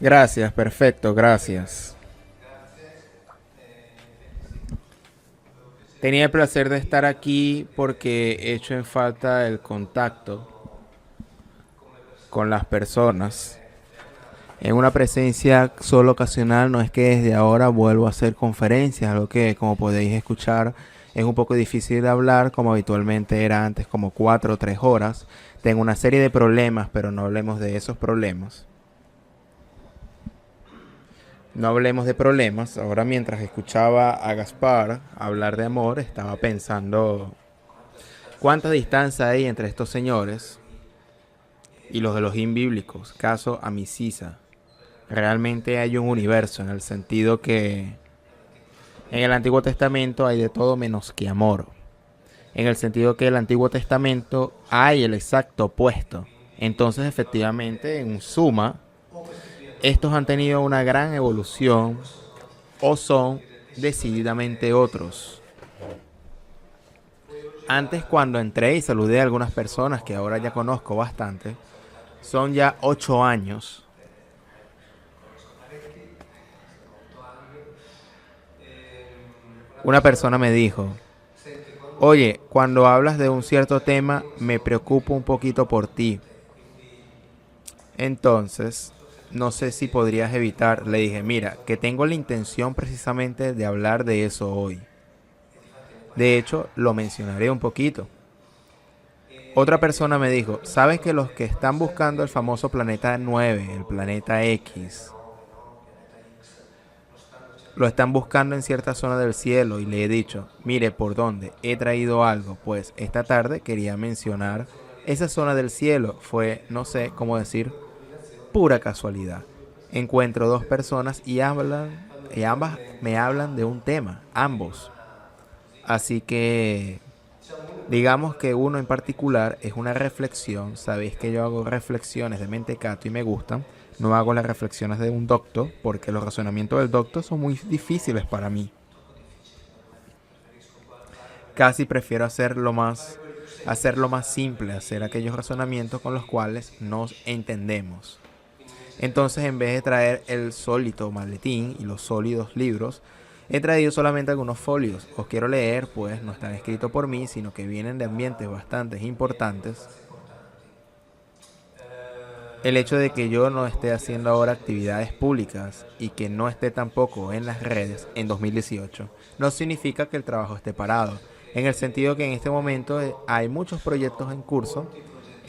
Gracias, perfecto, gracias. Tenía el placer de estar aquí porque he hecho en falta el contacto con las personas. En una presencia solo ocasional, no es que desde ahora vuelvo a hacer conferencias, algo que como podéis escuchar es un poco difícil de hablar como habitualmente era antes, como 4 o 3 horas. Tengo una serie de problemas, pero no hablemos de esos problemas. No hablemos de problemas. Ahora mientras escuchaba a Gaspar hablar de amor, estaba pensando cuánta distancia hay entre estos señores y los de los bíblicos, caso a Misisa. Realmente hay un universo en el sentido que en el Antiguo Testamento hay de todo menos que amor. En el sentido que en el Antiguo Testamento hay el exacto opuesto. Entonces efectivamente en suma estos han tenido una gran evolución o son decididamente otros. Antes cuando entré y saludé a algunas personas que ahora ya conozco bastante, son ya 8 años. Una persona me dijo, oye, cuando hablas de un cierto tema me preocupo un poquito por ti. Entonces, no sé si podrías evitar, le dije, mira, que tengo la intención precisamente de hablar de eso hoy. De hecho, lo mencionaré un poquito. Otra persona me dijo, ¿sabes que los que están buscando el famoso planeta 9, el planeta X, lo están buscando en cierta zona del cielo? Y le he dicho, mire por dónde, he traído algo, pues esta tarde quería mencionar esa zona del cielo. Fue, no sé cómo decir, pura casualidad. Encuentro dos personas y ambas me hablan de un tema, ambos. Así que digamos que uno en particular es una reflexión. Sabéis que yo hago reflexiones de mentecato y me gustan. No hago las reflexiones de un doctor porque los razonamientos del doctor son muy difíciles para mí. Casi prefiero hacerlo más simple, hacer aquellos razonamientos con los cuales nos entendemos. Entonces, en vez de traer el sólido maletín y los sólidos libros, he traído solamente algunos folios. Os quiero leer, pues no están escritos por mí, sino que vienen de ambientes bastante importantes. El hecho de que yo no esté haciendo ahora actividades públicas y que no esté tampoco en las redes en 2018 no significa que el trabajo esté parado. En el sentido que en este momento hay muchos proyectos en curso,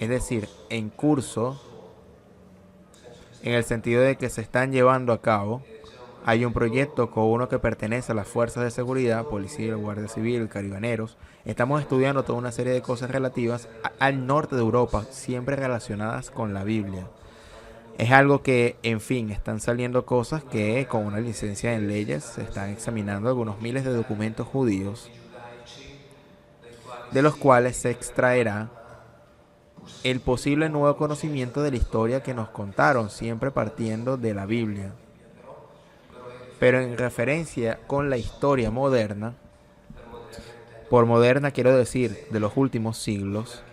es decir, en curso en el sentido de que se están llevando a cabo. Hay un proyecto con uno que pertenece a las fuerzas de seguridad, policía, guardia civil, carabineros. Estamos estudiando toda una serie de cosas relativas al norte de Europa, siempre relacionadas con la Biblia. Es algo que, en fin, están saliendo cosas que con una licencia en leyes se están examinando algunos miles de documentos judíos, de los cuales se extraerá el posible nuevo conocimiento de la historia que nos contaron, siempre partiendo de la Biblia. Pero en referencia con la historia moderna, por moderna quiero decir de los últimos siglos,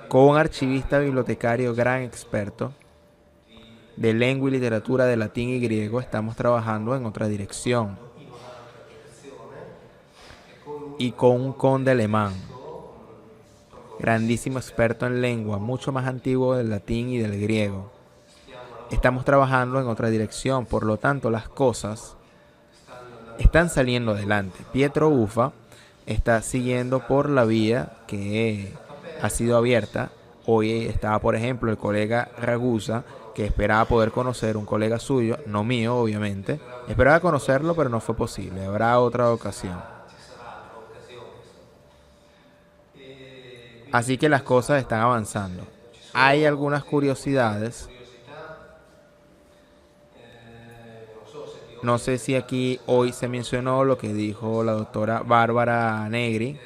con un archivista bibliotecario gran experto de lengua y literatura de latín y griego, estamos trabajando en otra dirección. Y con un conde alemán, grandísimo experto en lengua, mucho más antiguo del latín y del griego. Estamos trabajando en otra dirección, por lo tanto las cosas están saliendo adelante. Pietro Ufa está siguiendo por la vía que ha sido abierta. Hoy estaba, por ejemplo, el colega Ragusa, que esperaba poder conocer un colega suyo, no mío, obviamente. Esperaba conocerlo, pero no fue posible. Habrá otra ocasión. Así que las cosas están avanzando. Hay algunas curiosidades. No sé si aquí hoy se mencionó lo que dijo la doctora Bárbara Negri,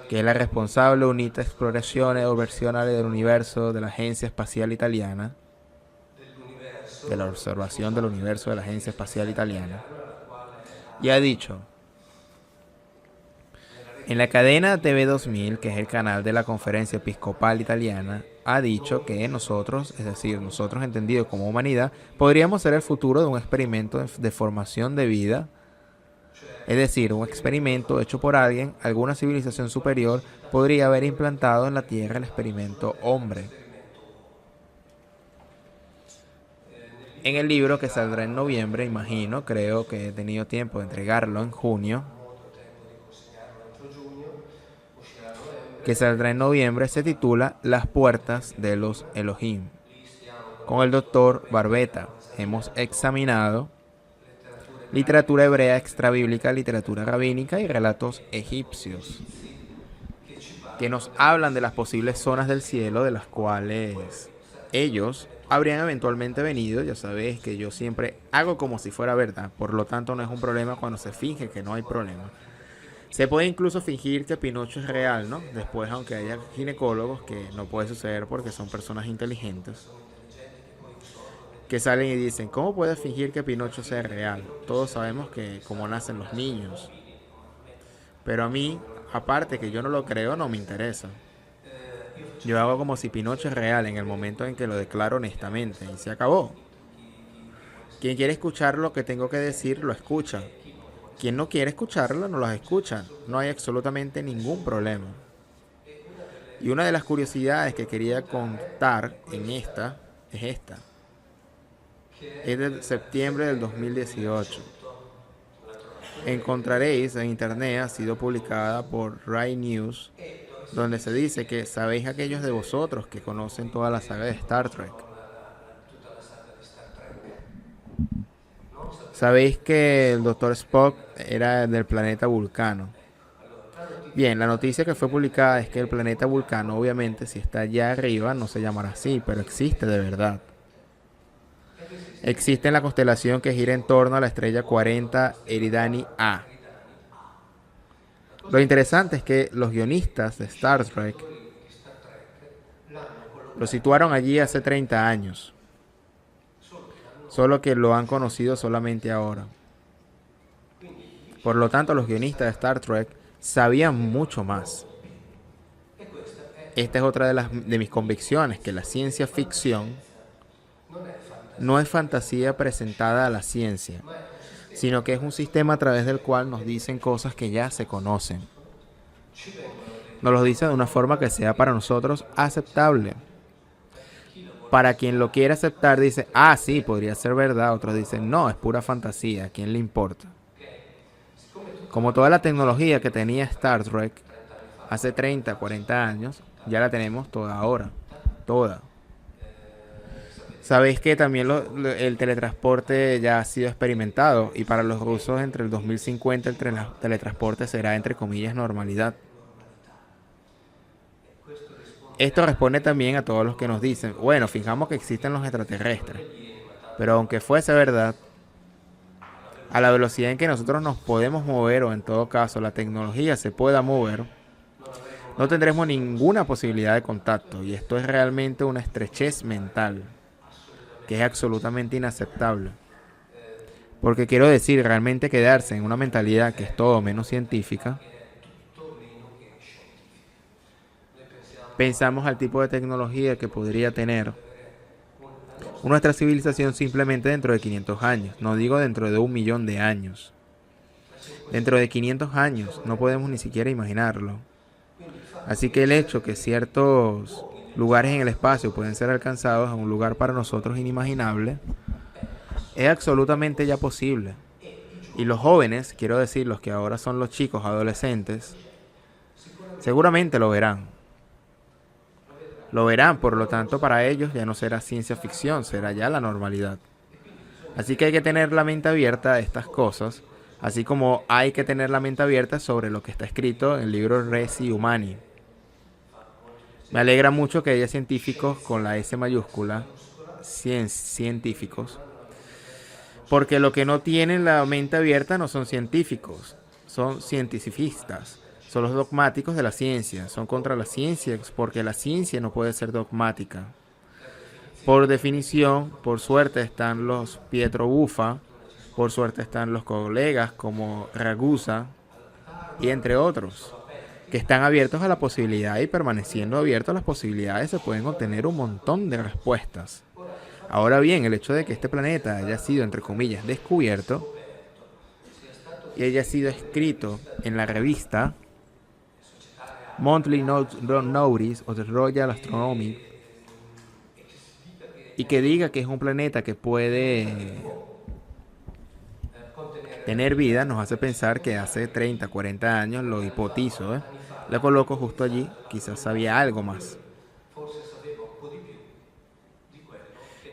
que es la responsable de UNITA Explorazione Observazionale del Universo de la Agencia Espacial Italiana, de la observación del universo de la Agencia Espacial Italiana, y ha dicho, en la cadena TV 2000, que es el canal de la Conferencia Episcopal Italiana, ha dicho que nosotros, es decir, nosotros entendidos como humanidad, podríamos ser el futuro de un experimento de formación de vida, es decir, un experimento hecho por alguien, alguna civilización superior podría haber implantado en la Tierra el experimento hombre. En el libro que saldrá en noviembre, imagino, creo que he tenido tiempo de entregarlo en junio, que saldrá en noviembre, se titula Las puertas de los Elohim. Con el doctor Barbeta hemos examinado literatura hebrea extrabíblica, literatura rabínica y relatos egipcios, que nos hablan de las posibles zonas del cielo de las cuales ellos habrían eventualmente venido. Ya sabéis que yo siempre hago como si fuera verdad, por lo tanto no es un problema cuando se finge que no hay problema. Se puede incluso fingir que Pinocho es real, ¿no? Después, aunque haya ginecólogos, que no puede suceder porque son personas inteligentes, que salen y dicen, ¿cómo puedes fingir que Pinocho sea real? Todos sabemos que cómo nacen los niños. Pero a mí, aparte que yo no lo creo, no me interesa. Yo hago como si Pinocho es real en el momento en que lo declaro honestamente y se acabó. Quien quiere escuchar lo que tengo que decir, lo escucha. Quien no quiere escucharlo, no los escucha. No hay absolutamente ningún problema. Y una de las curiosidades que quería contar en esta es esta. Es de septiembre del 2018. Encontraréis en internet, ha sido publicada por Rai News, donde se dice que sabéis aquellos de vosotros que conocen toda la saga de Star Trek. Sabéis que el Dr. Spock era del planeta Vulcano. Bien, la noticia que fue publicada es que el planeta Vulcano, obviamente, si está allá arriba, no se llamará así, pero existe de verdad. Existe en la constelación que gira en torno a la estrella 40 Eridani A. Lo interesante es que los guionistas de Star Trek lo situaron allí hace 30 años, solo que lo han conocido solamente ahora. Por lo tanto, los guionistas de Star Trek sabían mucho más. Esta es otra de mis convicciones, que la ciencia ficción no es fantasía presentada a la ciencia, sino que es un sistema a través del cual nos dicen cosas que ya se conocen. Nos lo dice de una forma que sea para nosotros aceptable. Para quien lo quiere aceptar dice, ah, sí, podría ser verdad. Otros dicen, no, es pura fantasía, ¿a quién le importa? Como toda la tecnología que tenía Star Trek hace 30, 40 años, ya la tenemos toda ahora, toda. Sabéis que también el teletransporte ya ha sido experimentado y para los rusos entre el 2050 el teletransporte será entre comillas normalidad. Esto responde también a todos los que nos dicen, bueno, fijamos que existen los extraterrestres, pero aunque fuese verdad, a la velocidad en que nosotros nos podemos mover o en todo caso la tecnología se pueda mover, no tendremos ninguna posibilidad de contacto y esto es realmente una estrechez mental que es absolutamente inaceptable. Porque quiero decir, realmente quedarse en una mentalidad que es todo menos científica, pensamos al tipo de tecnología que podría tener nuestra civilización simplemente dentro de 500 años, no digo dentro de 1.000.000 de años. Dentro de 500 años no podemos ni siquiera imaginarlo. Así que el hecho que ciertos lugares en el espacio pueden ser alcanzados a un lugar para nosotros inimaginable es absolutamente ya posible. Y los jóvenes, quiero decir, los que ahora son los chicos adolescentes, seguramente lo verán. Lo verán, por lo tanto, para ellos ya no será ciencia ficción, será ya la normalidad. Así que hay que tener la mente abierta a estas cosas, así como hay que tener la mente abierta sobre lo que está escrito en el libro Resi Humani. Me alegra mucho que haya científicos con la S mayúscula, científicos, porque lo que no tienen la mente abierta no son científicos, son cientificistas. Son los dogmáticos de la ciencia, son contra la ciencia, porque la ciencia no puede ser dogmática. Por definición, por suerte están los Pietro Buffa, por suerte están los colegas como Ragusa y entre otros. que están abiertos a la posibilidad, y permaneciendo abiertos a las posibilidades se pueden obtener un montón de respuestas. Ahora bien, el hecho de que este planeta haya sido, entre comillas, descubierto y haya sido escrito en la revista Monthly Notice of the Royal Astronomy, y que diga que es un planeta que puede tener vida, nos hace pensar que hace 30, 40 años, lo hipotizo, le coloco justo allí, quizás sabía algo más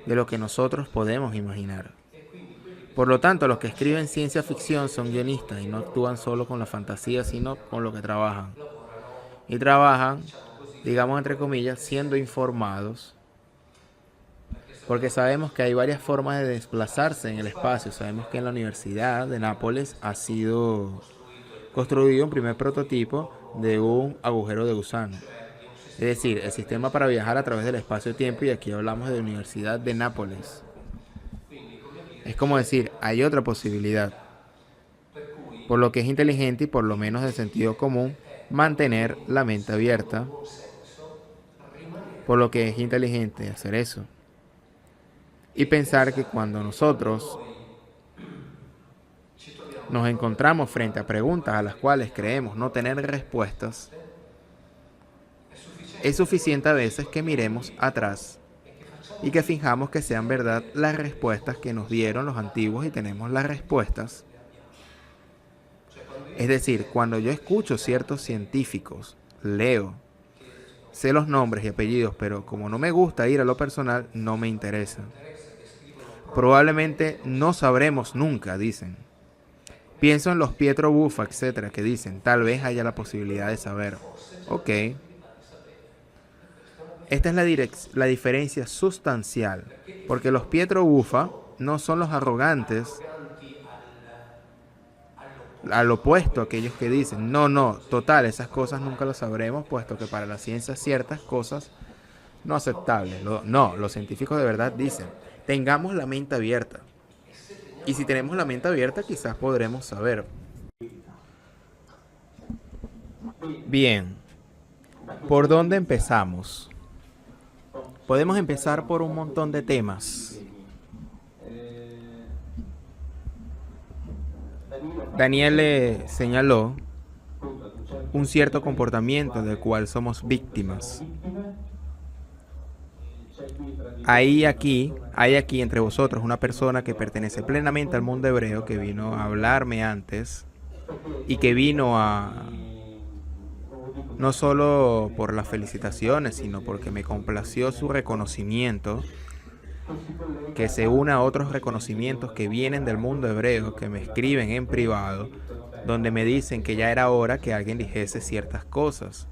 de lo que nosotros podemos imaginar. Por lo tanto, los que escriben ciencia ficción son guionistas y no actúan solo con la fantasía, sino con lo que trabajan. Y trabajan, digamos entre comillas, siendo informados, porque sabemos que hay varias formas de desplazarse en el espacio. Sabemos que en la Universidad de Nápoles ha sido construido un primer prototipo de un agujero de gusano. Es decir, el sistema para viajar a través del espacio-tiempo, y aquí hablamos de la Universidad de Nápoles. Es como decir, hay otra posibilidad. Por lo que es inteligente y por lo menos de sentido común mantener la mente abierta. Por lo que es inteligente hacer eso. Y pensar que cuando nosotros nos encontramos frente a preguntas a las cuales creemos no tener respuestas, es suficiente a veces que miremos atrás y que fijamos que sean verdad las respuestas que nos dieron los antiguos y tenemos las respuestas. Es decir, cuando yo escucho ciertos científicos, leo, sé los nombres y apellidos, pero como no me gusta ir a lo personal, no me interesa. Probablemente no sabremos nunca, dicen. Pienso en los Pietro Buffa, etcétera, que dicen, tal vez haya la posibilidad de saber. Ok. Esta es la diferencia sustancial, porque los Pietro Buffa no son los arrogantes, al opuesto a aquellos que dicen, no, total, esas cosas nunca las sabremos, puesto que para la ciencia ciertas cosas no aceptables. No, los científicos de verdad dicen, tengamos la mente abierta. Y si tenemos la mente abierta, quizás podremos saber. Bien, ¿por dónde empezamos? Podemos empezar por un montón de temas. Daniel le señaló un cierto comportamiento del cual somos víctimas. Hay aquí entre vosotros una persona que pertenece plenamente al mundo hebreo, que vino a hablarme antes y que vino a, no solo por las felicitaciones, sino porque me complació su reconocimiento, que se une a otros reconocimientos que vienen del mundo hebreo, que me escriben en privado, donde me dicen que ya era hora que alguien dijese ciertas cosas.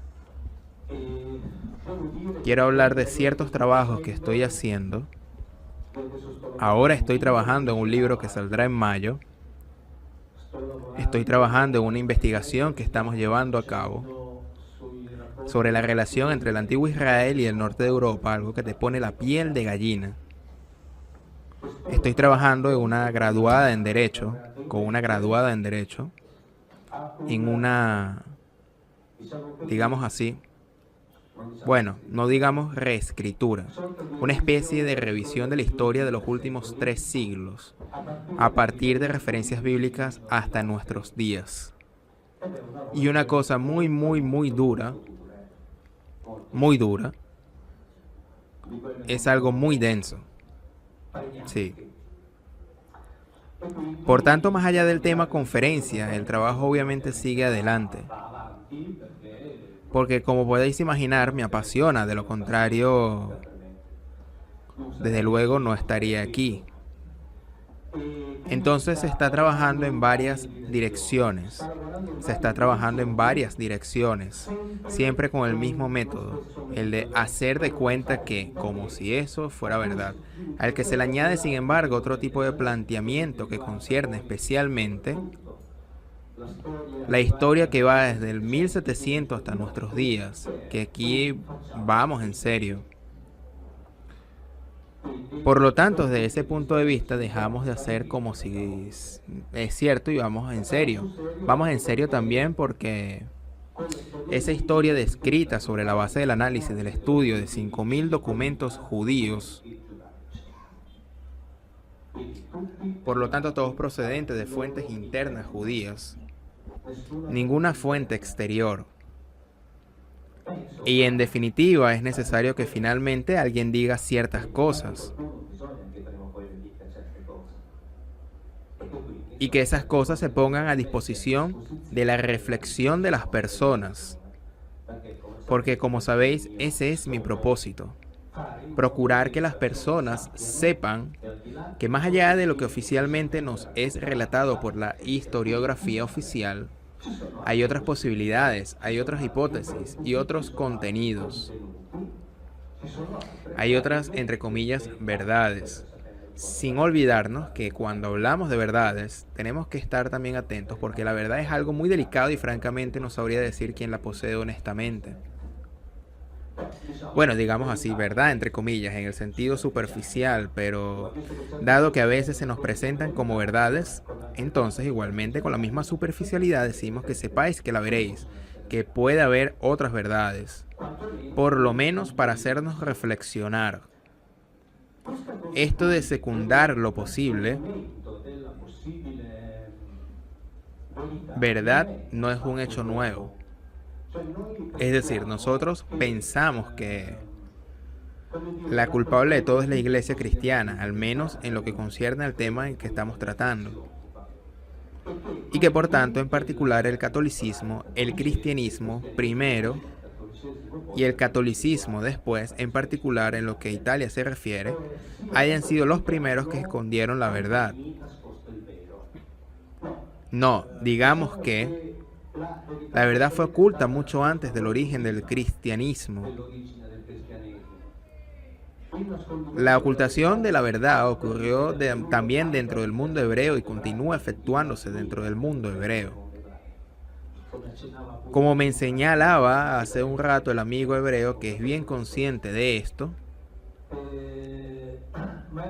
Quiero hablar de ciertos trabajos que estoy haciendo. Ahora estoy trabajando en un libro que saldrá en mayo. Estoy trabajando en una investigación que estamos llevando a cabo sobre la relación entre el antiguo Israel y el norte de Europa, algo que te pone la piel de gallina. Estoy trabajando en una graduada en Derecho, en una, digamos así, bueno, no digamos reescritura, una especie de revisión de la historia de los últimos 3 siglos, a partir de referencias bíblicas hasta nuestros días. Y una cosa muy dura, es algo muy denso. Sí. Por tanto, más allá del tema conferencia, el trabajo obviamente sigue adelante. Porque como podéis imaginar, me apasiona, de lo contrario, desde luego no estaría aquí. Entonces se está trabajando en varias direcciones. Siempre con el mismo método, el de hacer de cuenta que, como si eso fuera verdad, al que se le añade, sin embargo, otro tipo de planteamiento que concierne especialmente la historia que va desde el 1700 hasta nuestros días, que aquí vamos en serio. Por lo tanto, desde ese punto de vista, dejamos de hacer como si es cierto y vamos en serio. Vamos en serio también porque Esa historia descrita sobre la base del análisis del estudio de 5.000 documentos judíos, por lo tanto todos procedentes de fuentes internas judías, ninguna fuente exterior. Y en definitiva es necesario que finalmente alguien diga ciertas cosas y que esas cosas se pongan a disposición de la reflexión de las personas. Porque como sabéis, ese es mi propósito. Procurar que las personas sepan que más allá de lo que oficialmente nos es relatado por la historiografía oficial, hay otras posibilidades, hay otras hipótesis y otros contenidos. Hay otras, entre comillas, verdades. Sin olvidarnos que cuando hablamos de verdades, tenemos que estar también atentos porque la verdad es algo muy delicado y francamente no sabría decir quién la posee honestamente. Bueno, digamos así, verdad, entre comillas, en el sentido superficial, pero dado que a veces se nos presentan como verdades, entonces igualmente con la misma superficialidad decimos que sepáis que la veréis, que puede haber otras verdades, por lo menos para hacernos reflexionar. Esto de secundar lo posible, verdad, no es un hecho nuevo. Es decir, nosotros pensamos que la culpable de todo es la iglesia cristiana, al menos en lo que concierne al tema en que estamos tratando. Y que por tanto, en particular, el catolicismo, el cristianismo primero y el catolicismo después, en particular en lo que a Italia se refiere, hayan sido los primeros que escondieron la verdad. No, digamos que la verdad fue oculta mucho antes del origen del cristianismo. La ocultación de la verdad ocurrió también dentro del mundo hebreo y continúa efectuándose dentro del mundo hebreo. Como me señalaba hace un rato el amigo hebreo que es bien consciente de esto,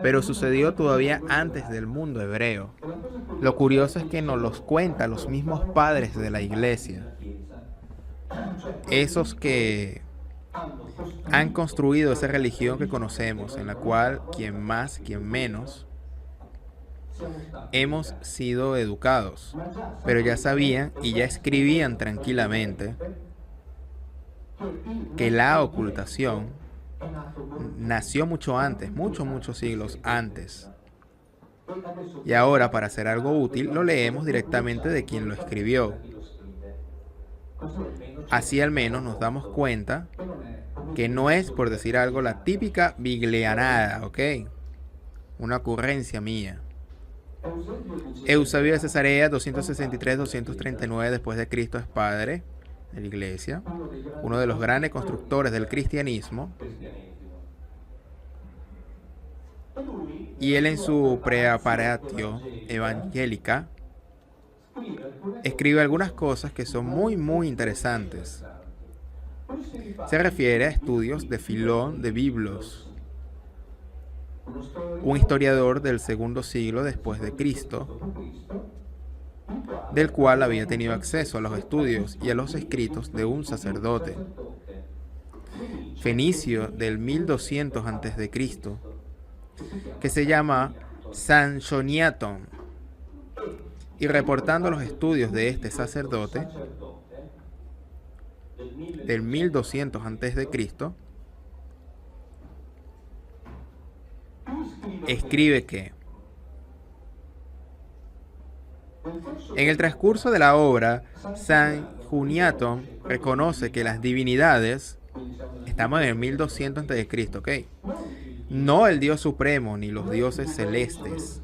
pero sucedió todavía antes del mundo hebreo. Lo curioso es que nos los cuentan los mismos padres de la iglesia, esos que han construido esa religión que conocemos, en la cual quien más, quien menos, hemos sido educados, pero ya sabían y ya escribían tranquilamente que la ocultación nació mucho antes, muchos siglos antes. Y ahora, para hacer algo útil, lo leemos directamente de quien lo escribió. Así al menos nos damos cuenta que no es, por decir algo, la típica biblianada, ¿ok? Una ocurrencia mía. Eusebio de Cesarea, 263-239 después de Cristo, es padre de la iglesia, uno de los grandes constructores del cristianismo, y él en su Preparatio Evangelica escribe algunas cosas que son muy interesantes. Se refiere a estudios de Filón de Biblos, un historiador del segundo siglo después de Cristo, del cual había tenido acceso a los estudios y a los escritos de un sacerdote fenicio del 1200 a.C., que se llama Sanchoniaton, y reportando los estudios de este sacerdote del 1200 a.C., escribe que en el transcurso de la obra, Sanchoniaton reconoce que las divinidades, estamos en el 1200 a.C., ¿ok? No el Dios supremo ni los dioses celestes,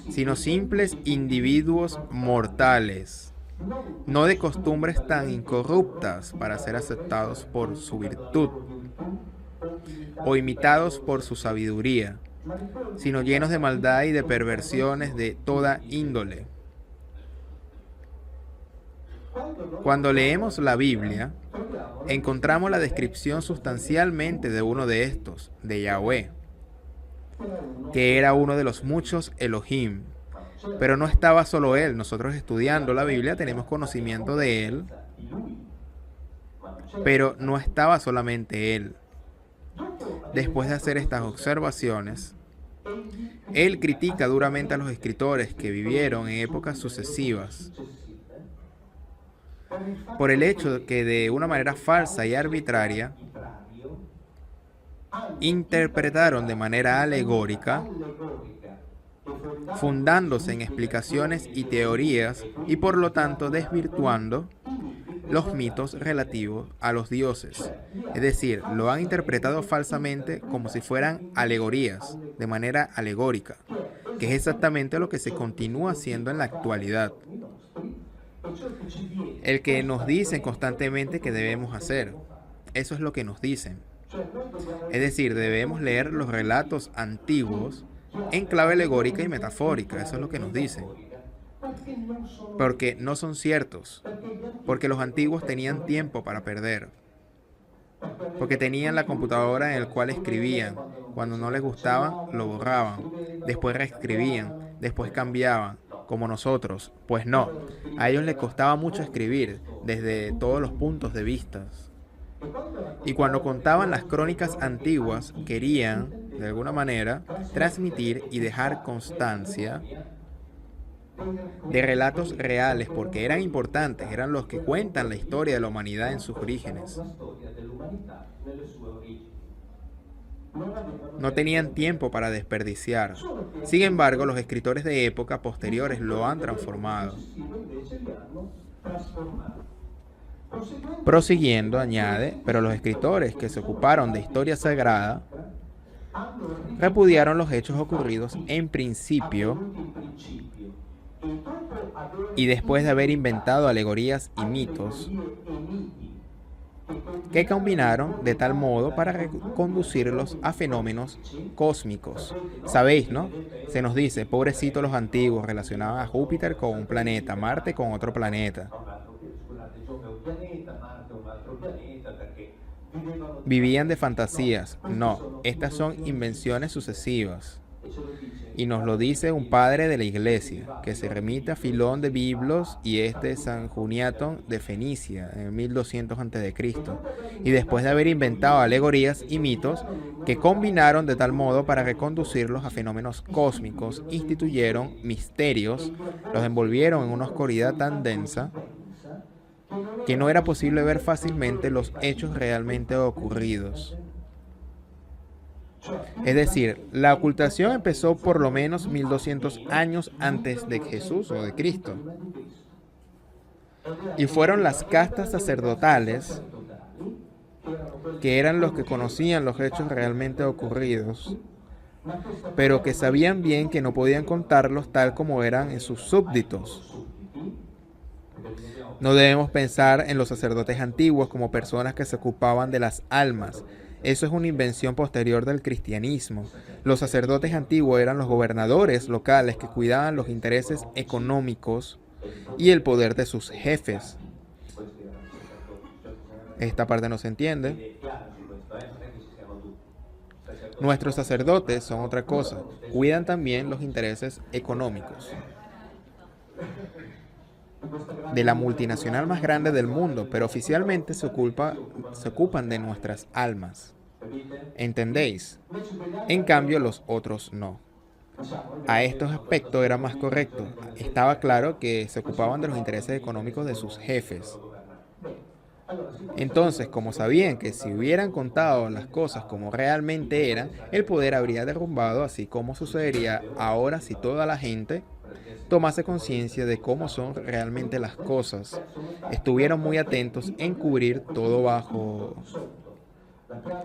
sino simples individuos mortales, no de costumbres tan incorruptas para ser aceptados por su virtud o imitados por su sabiduría, sino llenos de maldad y de perversiones de toda índole. Cuando leemos la Biblia, encontramos la descripción sustancialmente de uno de estos, de Yahweh, que era uno de los muchos Elohim. Pero no estaba solo él. Nosotros estudiando la Biblia tenemos conocimiento de él Pero no estaba solamente él. Después de hacer estas observaciones, él critica duramente a los escritores que vivieron en épocas sucesivas por el hecho de que de una manera falsa y arbitraria interpretaron de manera alegórica, fundándose en explicaciones y teorías y por lo tanto desvirtuando los mitos relativos a los dioses. Es decir, lo han interpretado falsamente como si fueran alegorías, de manera alegórica, que es exactamente lo que se continúa haciendo en la actualidad. El que nos dicen constantemente que debemos hacer. Eso es lo que nos dicen. Es decir, debemos leer los relatos antiguos en clave alegórica y metafórica. Eso es lo que nos dicen. Porque no son ciertos. Porque los antiguos tenían tiempo para perder. Porque tenían la computadora en la cual escribían. Cuando no les gustaba, lo borraban. Después reescribían. Después cambiaban. Como nosotros. Pues no. A ellos les costaba mucho escribir desde todos los puntos de vista. Y cuando contaban las crónicas antiguas, querían, de alguna manera, transmitir y dejar constancia de relatos reales, porque eran importantes, eran los que cuentan la historia de la humanidad en sus orígenes. No tenían tiempo para desperdiciar. Sin embargo, los escritores de época posteriores lo han transformado. Prosiguiendo, añade, pero los escritores que se ocuparon de historia sagrada repudiaron los hechos ocurridos en principio y después de haber inventado alegorías y mitos que combinaron de tal modo para reconducirlos a fenómenos cósmicos. Sabéis, ¿no? Se nos dice, pobrecitos los antiguos, relacionaban a Júpiter con un planeta, Marte con otro planeta. Vivían de fantasías. No, estas son invenciones sucesivas. Y nos lo dice un padre de la iglesia, que se remite a Filón de Biblos y San Juniatón de Fenicia, en 1200 a.C. Y después de haber inventado alegorías y mitos que combinaron de tal modo para reconducirlos a fenómenos cósmicos, instituyeron misterios, los envolvieron en una oscuridad tan densa que no era posible ver fácilmente los hechos realmente ocurridos. Es decir, la ocultación empezó por lo menos 1200 años antes de Jesús o de Cristo. Y fueron las castas sacerdotales, que eran los que conocían los hechos realmente ocurridos, pero que sabían bien que no podían contarlos tal como eran en sus súbditos. No debemos pensar en los sacerdotes antiguos como personas que se ocupaban de las almas. Eso es una invención posterior del cristianismo. Los sacerdotes antiguos eran los gobernadores locales que cuidaban los intereses económicos y el poder de sus jefes. Esta parte no se entiende. Nuestros sacerdotes son otra cosa. Cuidan también los intereses económicos de la multinacional más grande del mundo, pero oficialmente se ocupan de nuestras almas. ¿Entendéis? En cambio, los otros no. A estos aspectos era más correcto. Estaba claro que se ocupaban de los intereses económicos de sus jefes. Entonces, como sabían que si hubieran contado las cosas como realmente eran, el poder habría derrumbado, así como sucedería ahora si toda la gente tomase conciencia de cómo son realmente las cosas. Estuvieron muy atentos en cubrir todo bajo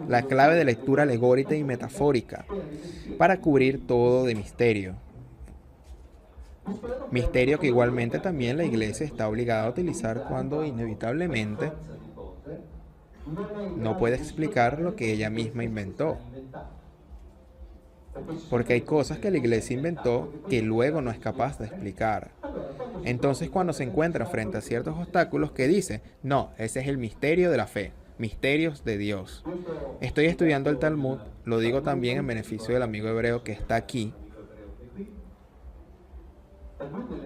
la clave de lectura alegórica y metafórica, para cubrir todo de misterio. Misterio que igualmente también la iglesia está obligada a utilizar cuando inevitablemente no puede explicar lo que ella misma inventó. Porque hay cosas que la iglesia inventó que luego no es capaz de explicar. Entonces, cuando se encuentra frente a ciertos obstáculos, ¿qué dice? No, ese es el misterio de la fe, misterios de Dios. Estoy estudiando el Talmud, lo digo también en beneficio del amigo hebreo que está aquí.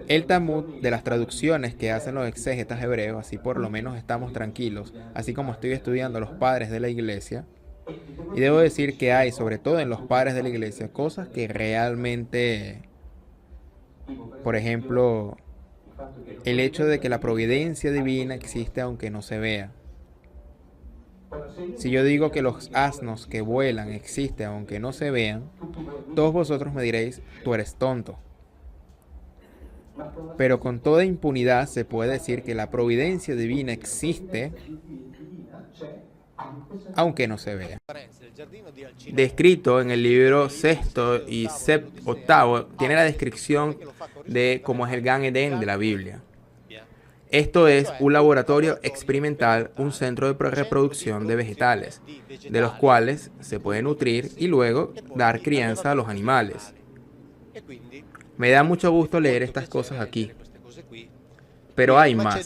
El Talmud, de las traducciones que hacen los exégetas hebreos, así por lo menos estamos tranquilos, así como estoy estudiando los padres de la iglesia, y debo decir que hay, sobre todo en los padres de la iglesia, cosas que realmente, por ejemplo, el hecho de que la providencia divina existe aunque no se vea. Si yo digo que los asnos que vuelan existen aunque no se vean, todos vosotros me diréis, tú eres tonto. Pero con toda impunidad se puede decir que la providencia divina existe aunque no se vea. Descrito en el libro sexto y octavo, tiene la descripción de cómo es el Gan Eden de la Biblia. Esto es un laboratorio experimental, un centro de reproducción de vegetales, de los cuales se puede nutrir y luego dar crianza a los animales. Me da mucho gusto leer estas cosas aquí, pero hay más.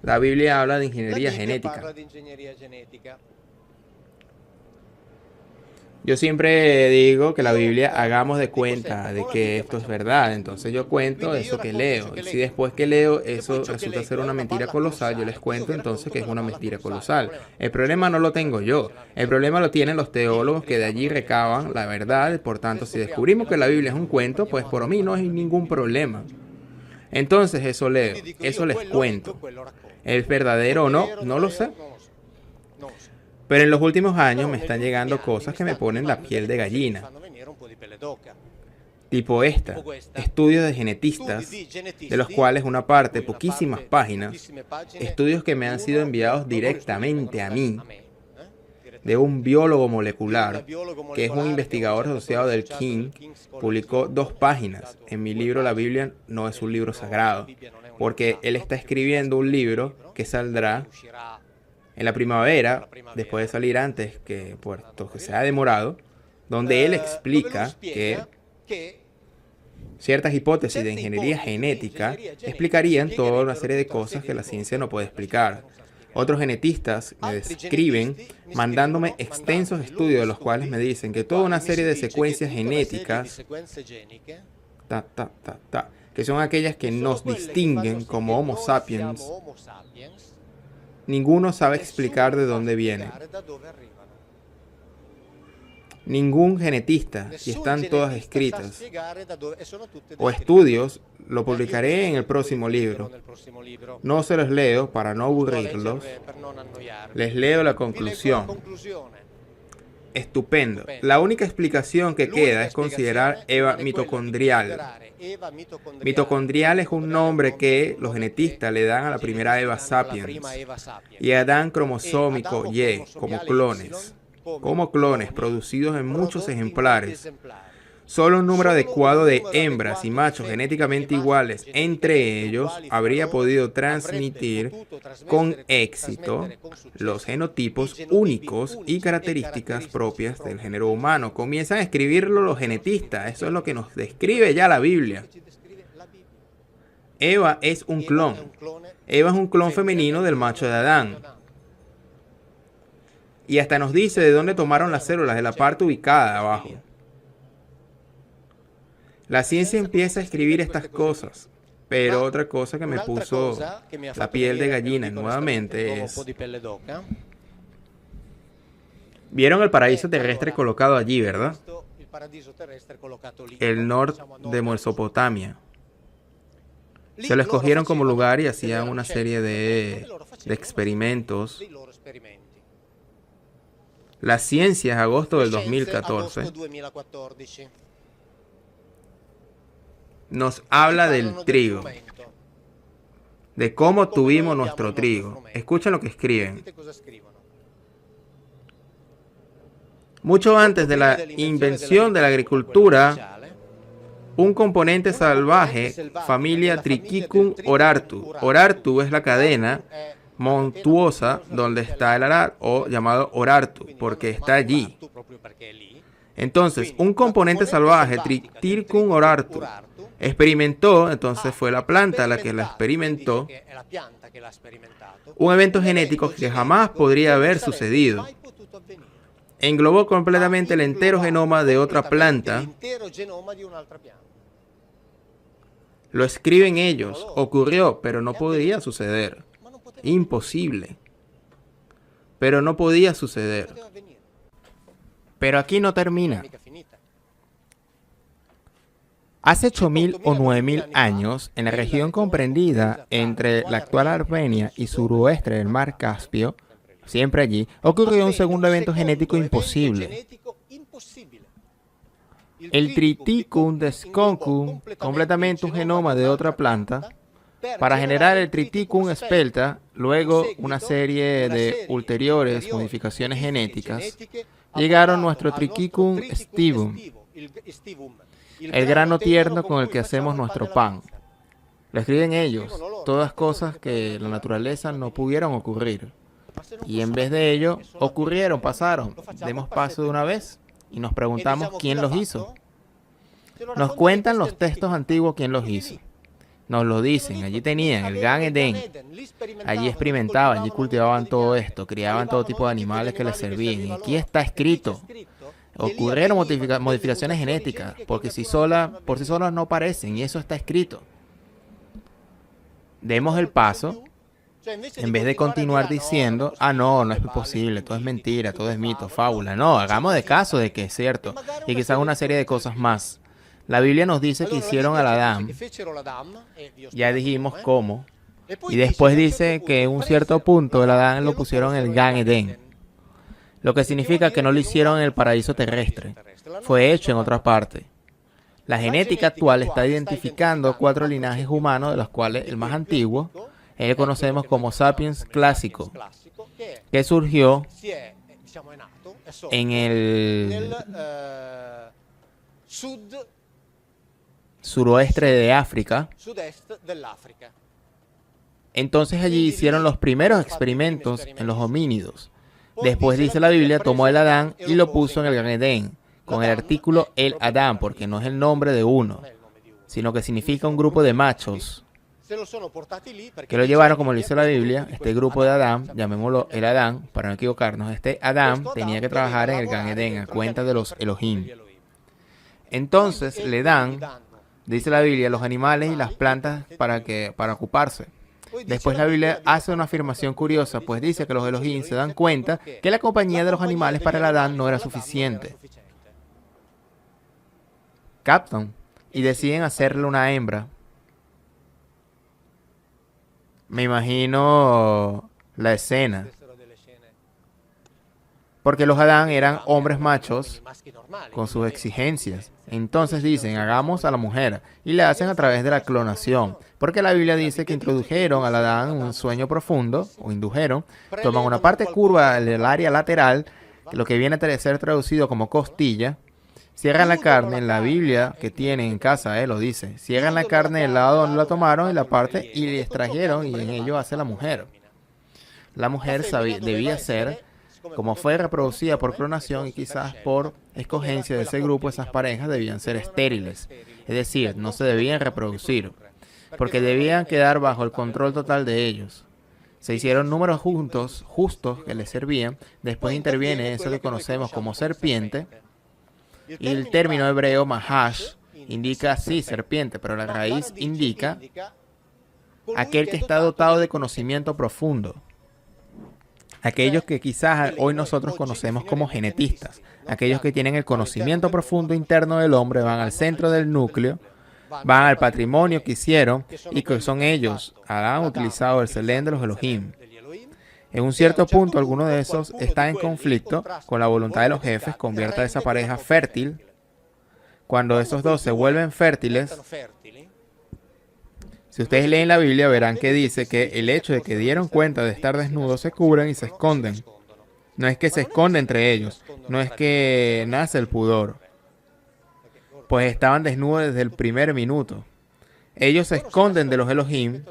La Biblia habla de ingeniería genética. Yo siempre digo que la Biblia hagamos de cuenta de que esto es verdad, entonces yo cuento eso que leo, y si después que leo eso resulta ser una mentira colosal, yo les cuento entonces que es una mentira colosal. El problema no lo tengo yo, el problema lo tienen los teólogos que de allí recaban la verdad, por tanto si descubrimos que la Biblia es un cuento, pues por mí no hay ningún problema. Entonces eso leo, eso les cuento. ¿Es verdadero o no? No lo sé. Pero en los últimos años me están llegando cosas que me ponen la piel de gallina. Tipo estudios de genetistas, de los cuales una parte, poquísimas páginas, estudios que me han sido enviados directamente a mí, de un biólogo molecular, que es un investigador asociado del King, publicó 2 páginas. En mi libro La Biblia no es un libro sagrado, porque él está escribiendo un libro que saldrá en la primavera, después de salir antes, que puesto que se ha demorado, donde él explica que ciertas hipótesis de ingeniería genética explicarían toda una serie de cosas que la ciencia no puede explicar. Otros genetistas me describen mandándome extensos estudios de los cuales me dicen que toda una serie de secuencias genéticas, que son aquellas que nos distinguen como Homo sapiens, ninguno sabe explicar de dónde vienen. Ningún genetista, y están todas escritas, o estudios, lo publicaré en el próximo libro. No se los leo para no aburrirlos. Les leo la conclusión. Estupendo. La única explicación que queda es considerar Eva mitocondrial. Mitocondrial es un nombre que los genetistas le dan a la primera Eva sapiens y a Adán cromosómico Y como clones producidos en muchos ejemplares. Solo un número adecuado de hembras y machos genéticamente iguales entre ellos habría podido transmitir con éxito los genotipos únicos y características propias del género humano. Comienzan a escribirlo los genetistas, eso es lo que nos describe ya la Biblia. Eva es un clon. Eva es un clon femenino del macho de Adán. Y hasta nos dice de dónde tomaron las células, de la parte ubicada abajo. La ciencia empieza a escribir estas cosas, pero otra cosa que me puso la piel de gallina nuevamente es... ¿Vieron el paraíso terrestre colocado allí, verdad? El norte de Mesopotamia. Se lo escogieron como lugar y hacían una serie de experimentos. Las Ciencias, agosto del 2014, nos habla del trigo, de cómo tuvimos nuestro trigo. Escuchen lo que escriben. Mucho antes de la invención de la agricultura, un componente salvaje, familia Trichicum orartu. Orartu es la cadena montuosa donde está el arar, o llamado orartu, porque está allí. Entonces, un componente salvaje, Trichicum orartu, experimentó, entonces fue la planta la que la experimentó, un evento genético que jamás podría haber sucedido. Englobó completamente el entero genoma de otra planta, Lo escriben ellos. Ocurrió, pero no podía suceder. Imposible. Pero no podía suceder. Pero aquí no termina. Hace 8.000 o 9.000 años, en la región comprendida entre la actual Armenia y suroeste del mar Caspio, siempre allí, ocurrió un segundo evento genético imposible. El Triticum desconcum, completamente un genoma de otra planta, para generar el Triticum espelta, luego una serie de ulteriores modificaciones genéticas, llegaron nuestro Triticum stivum, el grano tierno con el que hacemos nuestro pan. Lo escriben ellos, todas cosas que la naturaleza no pudieron ocurrir. Y en vez de ello, ocurrieron, pasaron. Demos paso de una vez y nos preguntamos quién los hizo. Nos cuentan los textos antiguos quién los hizo. Nos lo dicen, allí tenían el Gan Eden. Allí experimentaban, allí cultivaban todo esto, criaban todo tipo de animales que les servían. Y aquí está escrito. Ocurrieron modificaciones genéticas, porque por sí solas no parecen, y eso está escrito. Demos el paso, en vez de continuar diciendo, no, no es posible, todo es mentira, todo es mito, fábula. No, hagamos de caso de que es cierto, y quizás una serie de cosas más. La Biblia nos dice que hicieron al Adán, ya dijimos cómo, y después dice que en un cierto punto el Adán lo pusieron en el Gan Eden. Lo que significa que no lo hicieron en el paraíso terrestre, fue hecho en otra parte. La genética actual está identificando 4 linajes humanos, de los cuales el más antiguo es el que conocemos como Sapiens clásico, que surgió en el suroeste de África. Entonces allí hicieron los primeros experimentos en los homínidos. Después, dice la Biblia, tomó el Adán y lo puso en el Gan Edén, con el artículo el Adán, porque no es el nombre de uno, sino que significa un grupo de machos, que lo llevaron, como lo dice la Biblia, este grupo de Adán, llamémoslo el Adán, para no equivocarnos, este Adán tenía que trabajar en el Gan Edén, a cuenta de los Elohim. Entonces le dan, dice la Biblia, los animales y las plantas para ocuparse. Después la Biblia hace una afirmación curiosa, pues dice que los Elohim se dan cuenta que la compañía de los animales para el Adán no era suficiente. Captan y deciden hacerle una hembra. Me imagino la escena. Porque los Adán eran hombres machos con sus exigencias. Entonces dicen, hagamos a la mujer. Y le hacen a través de la clonación. Porque la Biblia dice que introdujeron al Adán un sueño profundo, o indujeron. Toman una parte curva del área lateral, lo que viene a ser traducido como costilla. Cierran la carne, en la Biblia que tienen en casa, lo dice. Cierran la carne del lado donde la tomaron y la parte y le extrajeron y en ello hace la mujer. La mujer debía ser, como fue reproducida por clonación y quizás por escogencia de ese grupo, esas parejas debían ser estériles. Es decir, no se debían reproducir, porque debían quedar bajo el control total de ellos. Se hicieron números justos que les servían. Después interviene eso que conocemos como serpiente. Y el término hebreo mahash indica, sí, serpiente, pero la raíz indica aquel que está dotado de conocimiento profundo. Aquellos que quizás hoy nosotros conocemos como genetistas. Aquellos que tienen el conocimiento profundo interno del hombre, van al centro del núcleo, van al patrimonio que hicieron y que son ellos. Han utilizado el Selén de los Elohim. En un cierto punto, alguno de esos está en conflicto con la voluntad de los jefes, convierte a esa pareja fértil. Cuando esos dos se vuelven fértiles, si ustedes leen la Biblia, verán que dice que el hecho de que dieron cuenta de estar desnudos, se cubren y se esconden. No es que se esconde entre ellos, no es que nace el pudor, pues estaban desnudos desde el primer minuto. Ellos se esconden de los Elohim.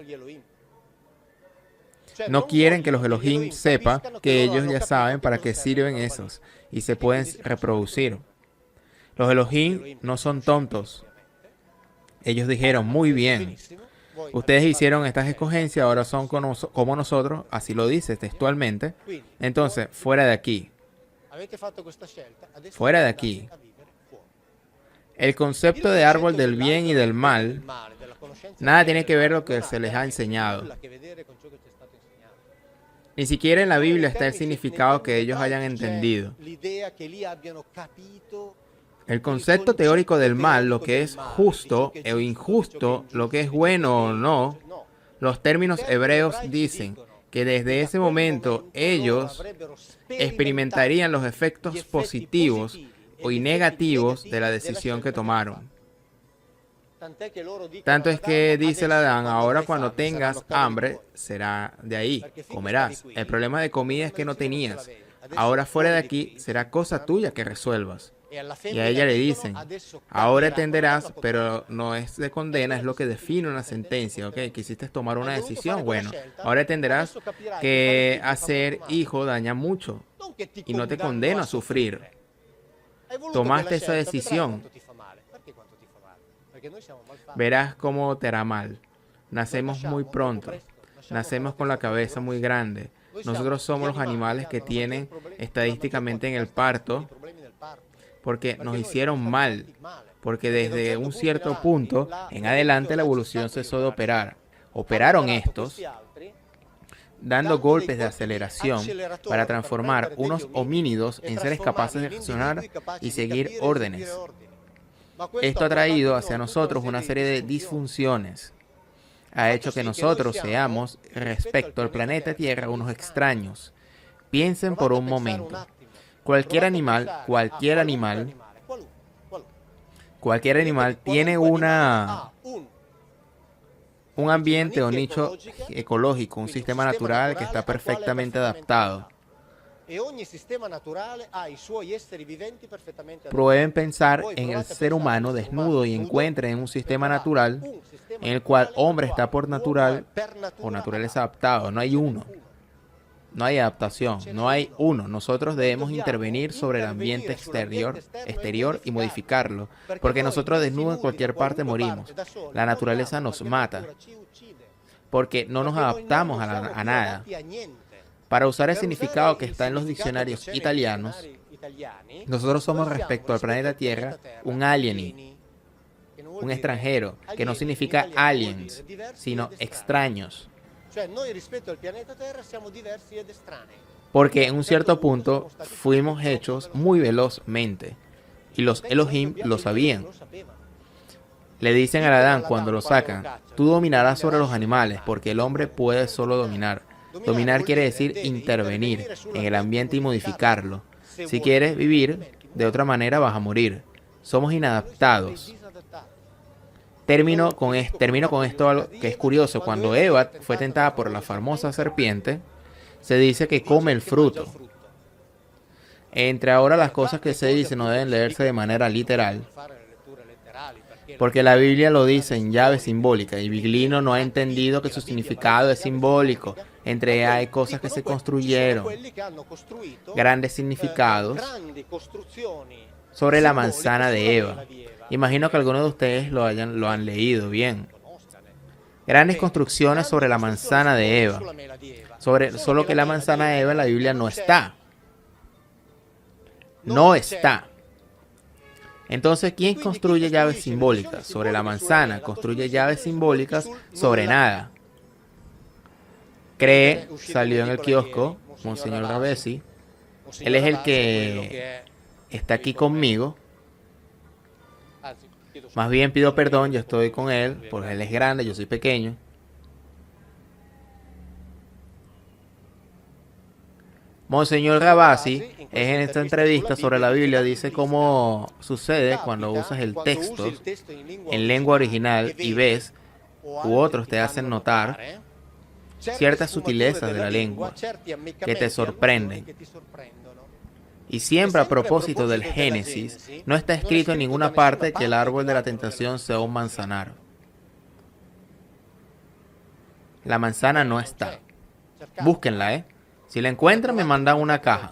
No quieren que los Elohim sepan que ellos ya saben para qué sirven esos y se pueden reproducir. Los Elohim no son tontos. Ellos dijeron, muy bien, ustedes hicieron estas escogencias, ahora son como nosotros, así lo dice textualmente. Entonces, fuera de aquí. Fuera de aquí. El concepto de árbol del bien y del mal Nada tiene que ver lo que se les ha enseñado. Ni siquiera en la Biblia está el significado que ellos hayan entendido. El concepto teórico del mal, lo que es justo o injusto, lo que es bueno o no, los términos hebreos dicen que desde ese momento ellos experimentarían los efectos positivos y negativos de la decisión que tomaron. Tanto es que dice el Adán, ahora cuando tengas hambre, será de ahí, comerás. El problema de comida es que no tenías. Ahora fuera de aquí, será cosa tuya que resuelvas. Y a ella le dicen, ahora entenderás, pero no es de condena, es lo que define una sentencia, ¿ok? Quisiste tomar una decisión, bueno, ahora entenderás que hacer hijo daña mucho y no te condena a sufrir. Tomaste esa decisión. Verás cómo te hará mal. Nacemos muy pronto. Nacemos con la cabeza muy grande. Nosotros somos los animales que tienen estadísticamente en el parto porque nos hicieron mal. Porque desde un cierto punto en adelante la evolución cesó de operar. Operaron estos dando golpes de aceleración para transformar unos homínidos en seres capaces de reaccionar y seguir órdenes. Esto ha traído hacia nosotros una serie de disfunciones. Ha hecho que nosotros seamos, respecto al planeta Tierra, unos extraños. Piensen por un momento. Cualquier animal tiene un ambiente o nicho ecológico, un sistema natural que está perfectamente adaptado. Prueben pensar en el ser humano desnudo y encuentren un sistema natural en el cual hombre está por naturaleza adaptado. No hay uno. No hay adaptación, no hay uno. Nosotros debemos intervenir sobre el ambiente exterior y modificarlo, porque nosotros desnudos en cualquier parte morimos. La naturaleza nos mata, porque no nos adaptamos a nada. Para usar el significado que está en los diccionarios italianos, nosotros somos respecto al planeta Tierra un alieni, un extranjero, que no significa aliens, sino extraños. Porque en un cierto punto fuimos hechos muy velozmente, y los Elohim lo sabían. Le dicen al Adán cuando lo sacan, tú dominarás sobre los animales, porque el hombre puede solo dominar. Dominar quiere decir intervenir en el ambiente y modificarlo. Si quieres vivir de otra manera vas a morir. Somos inadaptados. Termino con esto algo que es curioso. Cuando Eva fue tentada por la famosa serpiente, se dice que come el fruto. Entre ahora las cosas que se dicen no deben leerse de manera literal, porque la Biblia lo dice en llave simbólica y Viglino no ha entendido que su significado es simbólico. Entre hay cosas que se construyeron, grandes significados sobre la manzana de Eva. Imagino que algunos de ustedes lo han leído bien. Grandes construcciones sobre la manzana de Eva. Solo que la manzana de Eva en la Biblia no está. No está. Entonces, ¿quién construye llaves simbólicas? Sobre la manzana. Construye llaves simbólicas sobre nada. Salió en el kiosco, Monseñor Ravesi. Él es el que está aquí conmigo. Más bien pido perdón, yo estoy con él, porque él es grande, yo soy pequeño. Monseñor Ravasi es en esta entrevista sobre la Biblia, dice cómo sucede cuando usas el texto en lengua original y ves u otros te hacen notar ciertas sutilezas de la lengua que te sorprenden. Y siempre a propósito del Génesis, no está escrito en ninguna parte que el árbol de la tentación sea un manzanar. La manzana no está. Búsquenla, Si la encuentran, me mandan una caja.